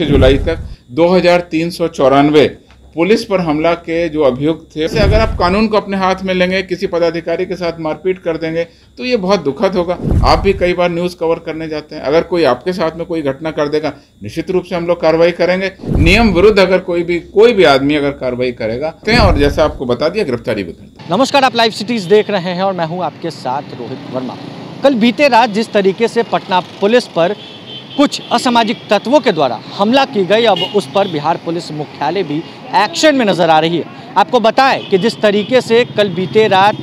जुलाई तक 2394 पुलिस पर हमला के जो अभियुक्त थे, अगर आप कानून को अपने हाथ में लेंगे, किसी पदाधिकारी के साथ मारपीट कर देंगे तो ये बहुत दुखद होगा। आप भी कई बार न्यूज़ कवर करने जाते हैं, अगर कोई आपके साथ में कोई घटना कर देगा निश्चित रूप से हम लोग कार्रवाई करेंगे। नियम विरुद्ध अगर कोई भी आदमी अगर कार्रवाई करेगा और जैसा आपको बता दिया गिरफ्तारी भी करेंगे। नमस्कार, आप लाइव सिटीज देख रहे हैं और मैं हूँ आपके साथ रोहित वर्मा। कल बीते रात जिस तरीके से पटना पुलिस पर कुछ असामाजिक तत्वों के द्वारा हमला की गई, अब उस पर बिहार पुलिस मुख्यालय भी एक्शन में नजर आ रही है। आपको बताएं कि जिस तरीके से कल बीते रात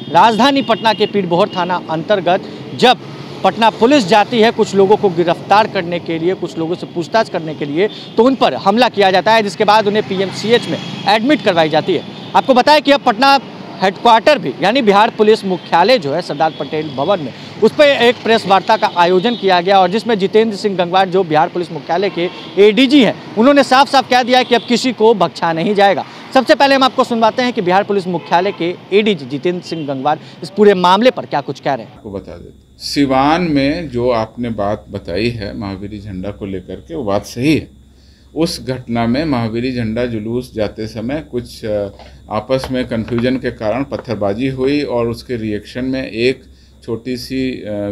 राजधानी पटना के पीरबोहर थाना अंतर्गत जब पटना पुलिस जाती है कुछ लोगों को गिरफ्तार करने के लिए, कुछ लोगों से पूछताछ करने के लिए, तो उन पर हमला किया जाता है, जिसके बाद उन्हें पीएमसीएच में एडमिट करवाई जाती है। आपको बताएं कि अब पटना हेडक्वार्टर भी यानी बिहार पुलिस मुख्यालय जो है सरदार पटेल भवन में, उस पर एक प्रेस वार्ता का आयोजन किया गया और जिसमें जितेंद्र सिंह गंगवार जो बिहार पुलिस मुख्यालय के एडीजी हैं, उन्होंने साफ साफ कह दिया है कि अब किसी को बख्शा नहीं जाएगा। सबसे पहले हम आपको सुनवाते हैं कि बिहार पुलिस मुख्यालय के एडीजी जितेंद्र सिंह गंगवार इस पूरे मामले पर क्या कुछ कह रहे हैं। आपको बता देते, सिवान में जो आपने बात बताई है महावीरी झंडा को लेकर के, वो बात सही है। उस घटना में महावीरी झंडा जुलूस जाते समय कुछ आपस में कन्फ्यूजन के कारण पत्थरबाजी हुई और उसके रिएक्शन में एक छोटी सी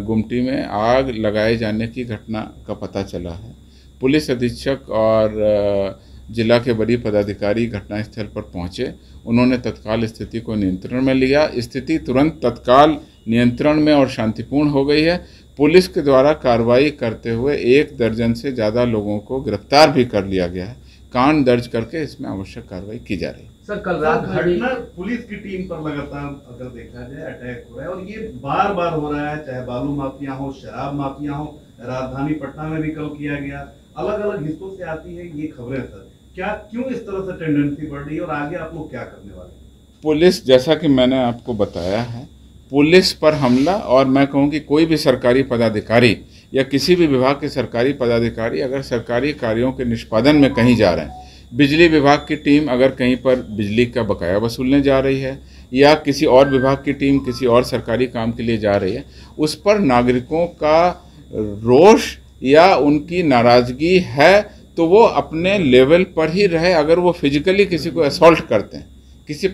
गुमटी में आग लगाए जाने की घटना का पता चला है। पुलिस अधीक्षक और जिला के बड़ी पदाधिकारी घटनास्थल पर पहुंचे। उन्होंने तत्काल स्थिति को नियंत्रण में लिया। स्थिति तुरंत तत्काल नियंत्रण में और शांतिपूर्ण हो गई है। पुलिस के द्वारा कार्रवाई करते हुए 1 दर्जन से ज़्यादा लोगों को गिरफ्तार भी कर लिया गया है। कांड दर्ज करके इसमें आवश्यक कार्रवाई की जा रही है। सर, कल रात घटना पुलिस की टीम पर लगातार अगर देखा जाए अटैक हो रहा है और ये बार बार हो रहा है, चाहे बालू माफिया हो, शराब माफिया हो। राजधानी पटना में भी कल किया गया, अलग अलग हिस्सों से आती है ये खबरें। सर, क्यों इस तरह से टेंडेंसी बढ़ रही है और आगे आप लोग क्या करने वाले हैं? पुलिस, जैसा कि मैंने आपको बताया है, पुलिस पर हमला, और मैं कहूँ कि कोई भी सरकारी पदाधिकारी या किसी भी विभाग के सरकारी पदाधिकारी अगर सरकारी कार्यों के निष्पादन में कहीं जा रहे हैं, बिजली विभाग की टीम अगर कहीं पर बिजली का बकाया वसूलने जा रही है या किसी और विभाग की टीम किसी और सरकारी काम के लिए जा रही है, उस पर नागरिकों का रोष या उनकी नाराज़गी है तो वो अपने लेवल पर ही रहे। अगर वो फिजिकली किसी को असॉल्ट करते हैं, किसी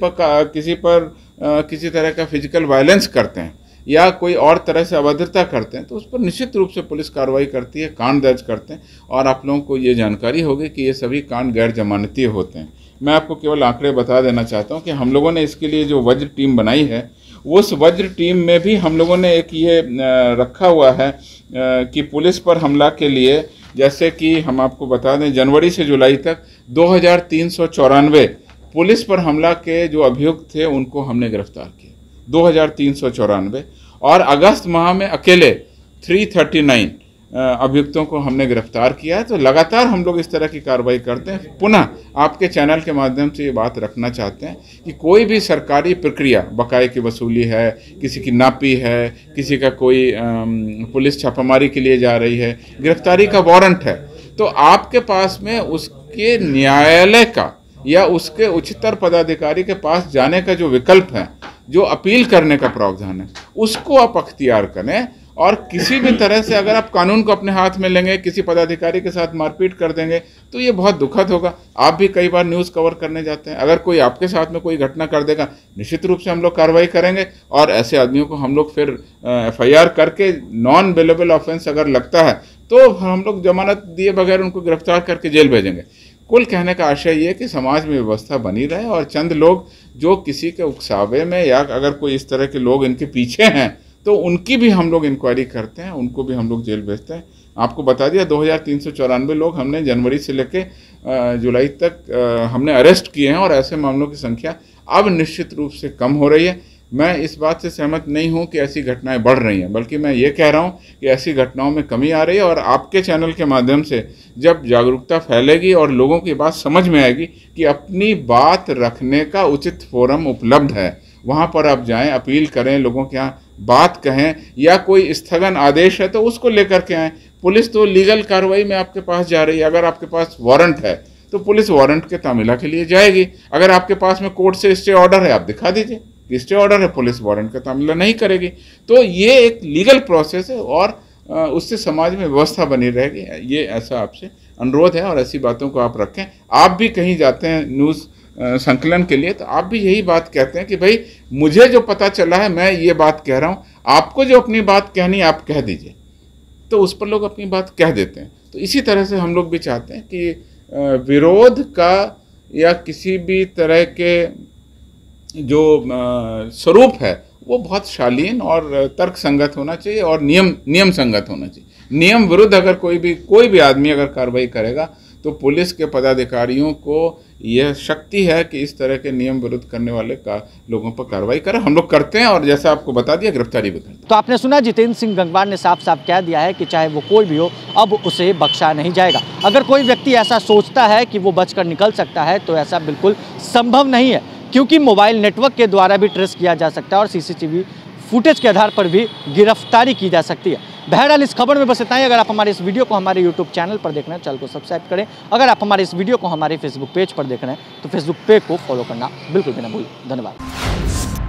तरह का फिजिकल वायलेंस करते हैं या कोई और तरह से अभद्रता करते हैं, तो उस पर निश्चित रूप से पुलिस कार्रवाई करती है, कांड दर्ज करते हैं। और आप लोगों को ये जानकारी होगी कि ये सभी कांड गैर जमानती होते हैं। मैं आपको केवल आंकड़े बता देना चाहता हूँ कि हम लोगों ने इसके लिए जो वज्र टीम बनाई है, उस वज्र टीम में भी हम लोगों ने एक ये रखा हुआ है कि पुलिस पर हमला के लिए, जैसे कि हम आपको बता दें, जनवरी से जुलाई तक 2394 पुलिस पर हमला के जो अभियुक्त थे उनको हमने गिरफ्तार किया, 2394। और अगस्त माह में अकेले 339 अभियुक्तों को हमने गिरफ्तार किया है। तो लगातार हम लोग इस तरह की कार्रवाई करते हैं। पुनः आपके चैनल के माध्यम से ये बात रखना चाहते हैं कि कोई भी सरकारी प्रक्रिया, बकाये की वसूली है, किसी की नापी है, किसी का कोई पुलिस छापामारी के लिए जा रही है, गिरफ्तारी का वारंट है, तो आपके पास में उसके न्यायालय का या उसके उच्चतर पदाधिकारी के पास जाने का जो विकल्प है, जो अपील करने का प्रावधान है, उसको आप अख्तियार करें। और किसी भी तरह से अगर आप कानून को अपने हाथ में लेंगे, किसी पदाधिकारी के साथ मारपीट कर देंगे तो ये बहुत दुखद होगा। आप भी कई बार न्यूज़ कवर करने जाते हैं, अगर कोई आपके साथ में कोई घटना कर देगा निश्चित रूप से हम लोग कार्रवाई करेंगे और ऐसे आदमियों को हम लोग फिर FIR करके नॉन बेलेबल ऑफेंस अगर लगता है तो हम लोग जमानत दिए बगैर उनको गिरफ्तार करके जेल भेजेंगे। कुल कहने का आशय ये है कि समाज में व्यवस्था बनी रहे और चंद लोग जो किसी के उकसावे में या अगर कोई इस तरह के लोग इनके पीछे हैं तो उनकी भी हम लोग इंक्वायरी करते हैं, उनको भी हम लोग जेल भेजते हैं। आपको बता दिया 2394 लोग हमने जनवरी से लेके जुलाई तक हमने अरेस्ट किए हैं और ऐसे मामलों की संख्या अब निश्चित रूप से कम हो रही है। मैं इस बात से सहमत नहीं हूं कि ऐसी घटनाएं बढ़ रही हैं, बल्कि मैं ये कह रहा हूं कि ऐसी घटनाओं में कमी आ रही है। और आपके चैनल के माध्यम से जब जागरूकता फैलेगी और लोगों की बात समझ में आएगी कि अपनी बात रखने का उचित फोरम उपलब्ध है, वहाँ पर आप जाएं, अपील करें, लोगों के यहाँ बात कहें, या कोई स्थगन आदेश है तो उसको लेकर के आएँ। पुलिस तो लीगल कार्रवाई में आपके पास जा रही है। अगर आपके पास वारंट है तो पुलिस वारंट के तामीला के लिए जाएगी। अगर आपके पास में कोर्ट से स्टे ऑर्डर है, आप दिखा दीजिए कि स्टे ऑर्डर है, पुलिस वारंट का तामीला नहीं करेगी। तो ये एक लीगल प्रोसेस है और उससे समाज में व्यवस्था बनी रहेगी, ये ऐसा आपसे अनुरोध है और ऐसी बातों को आप रखें। आप भी कहीं जाते हैं न्यूज़ संकलन के लिए तो आप भी यही बात कहते हैं कि भाई मुझे जो पता चला है मैं ये बात कह रहा हूँ, आपको जो अपनी बात कहनी है आप कह दीजिए। तो उस पर लोग अपनी बात कह देते हैं। तो इसी तरह से हम लोग भी चाहते हैं कि विरोध का या किसी भी तरह के जो स्वरूप है वो बहुत शालीन और तर्क संगत होना चाहिए और नियम संगत होना चाहिए। नियम विरुद्ध अगर कोई भी आदमी अगर कार्रवाई करेगा तो पुलिस के पदाधिकारियों को यह शक्ति है कि इस तरह के नियम विरुद्ध करने वाले लोगों पर कार्रवाई करें। हम लोग करते हैं और जैसा आपको बता दिया गिरफ्तारी भी करते हैं। तो आपने सुना जितेंद्र सिंह गंगवार ने साफ साफ कह दिया है कि चाहे वो कोई भी हो अब उसे बख्शा नहीं जाएगा। अगर कोई व्यक्ति ऐसा सोचता है कि वो बचकर निकल सकता है तो ऐसा बिल्कुल संभव नहीं है, क्योंकि मोबाइल नेटवर्क के द्वारा भी ट्रेस किया जा सकता है और सीसीटीवी फुटेज के आधार पर भी गिरफ्तारी की जा सकती है। बहरहाल इस खबर में बस इतना ही। अगर आप हमारे इस वीडियो को हमारे यूट्यूब चैनल पर देख रहे हैं, चैनल को सब्सक्राइब करें। अगर आप हमारे इस वीडियो को हमारे फेसबुक पेज पर देख रहे हैं तो फेसबुक पेज को फॉलो करना बिल्कुल भी ना भूलें। धन्यवाद।